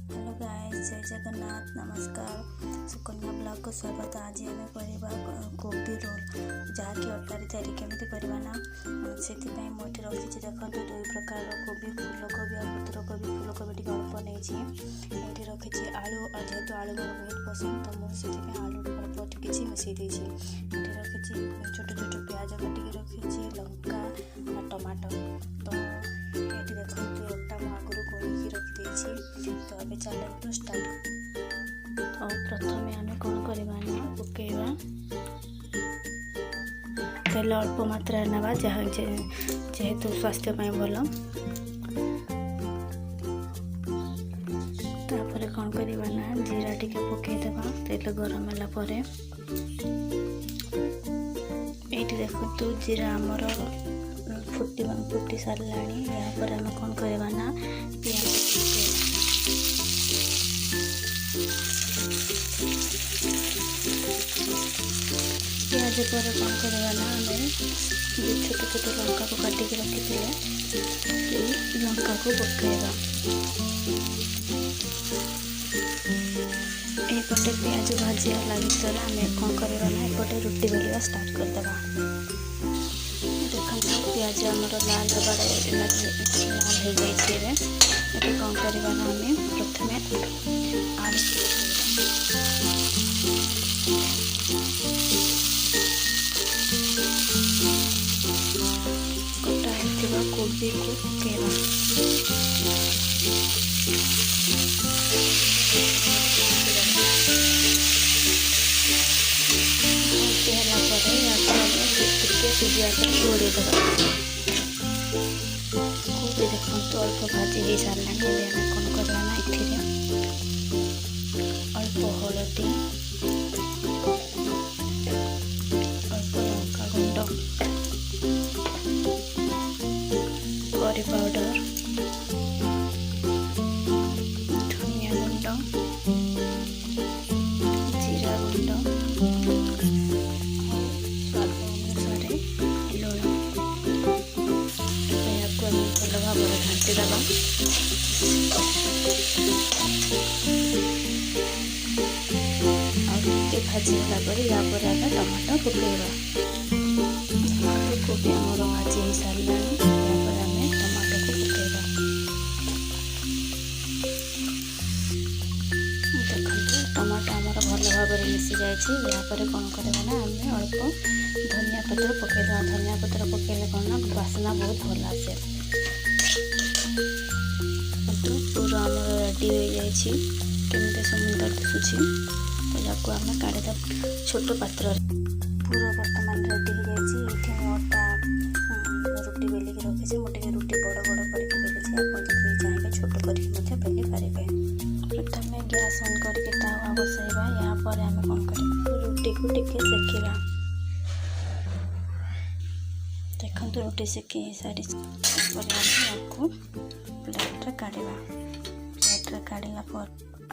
Hello guys, जय जगन्नाथ। नमस्कार। Sukanya blog को स्वागत। आज आम करवा कोबी रोल जहाँकि अटारी तैयारी केमी करवा ना से मुझे रखी देखो दुई प्रकार कोबी फूलकोबी और पत्रकोबी। फूलकोबी टी अल्प नहीं रखी आलू जेहेतु आलू मोर बहुत पसंद तो मुझे आलू अल्प किसी मिसई देती रखी छोट छोट प्याज काटिक रखी लंका और टमाटो। तो ये देखो अटा मु आगुरी गोली रखी तो अभी चलो स्टार्ट। तो प्रथम आम कौन करवा पकेवा तेल अल्प मात्रा ना जहाँ जेहेतु स्वास्थ्य भल। तापर कौन करवा ना जीरा टिके पकईदेवा तेल गरम है ये देखो जीरा आमर फुटी सारा यहाँ पर आम कौन करवा ना प्याज पर कौन करवा ना आम छोट छोट लंका को काटिक रखी थे लंका को पकेवा। एपटे प्याज भाजी है भितर आम कौन करवा ना एपटे रुटी बेलिया स्टार्ट करदेवा। देखो प्याज आमर लाल हबारे लाल हो जाए कौन करवा ना आम प्रथमे आलू कटा कोबी को पकेवा। सिझा घोड़े देवा कोबी देखो तो अल्प भाजी हो सारा कौन करवा ना ये अल्प हलदी अल्प लंका गुंड करी पाउडर धनिया गुंड जीरा गुंड भल भाव घाटी दबा। भाजी है या टमाटो पकेवा। कोबी आमर भाजी हो सारा आम टमाटो को पकेवा। देखो टमाटो आमर भल भाव मिसी जाए यहाँ पर कौन करवा ना आम अल्प धनिया पत्र पकेदा। धनिया पत्र पकेले कौन ना बासना बहुत भल आसे। पूरा आम रेडी हो जाए केमती सुंदर दिशुची तो या आम काढ़ीद छोट पात्र पूरा बर्तमान रेडी हो जाए। अटा रुटी बेलिक रखी मुझे रुटी बड़ बड़ करके बेलुची आप चाहिए छोट करके बेली पारे। प्रथम गैस ऑन करके तावा बसैबा यहाँ पर आम कौन कर रुटी को टिके सेकिबा। देखो रुटी सेकी सारी आपको प्लेट काढ़ा। प्लेट काढ़ला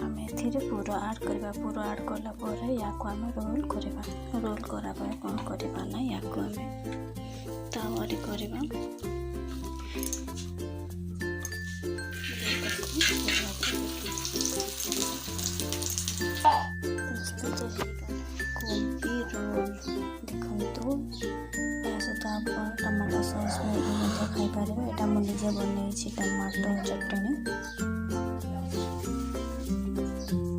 आम ए पूर आड करवा। पूर आड कलापर या आम रोल करवा। रोल करा कौन करवा ना या आम तावारे करवा।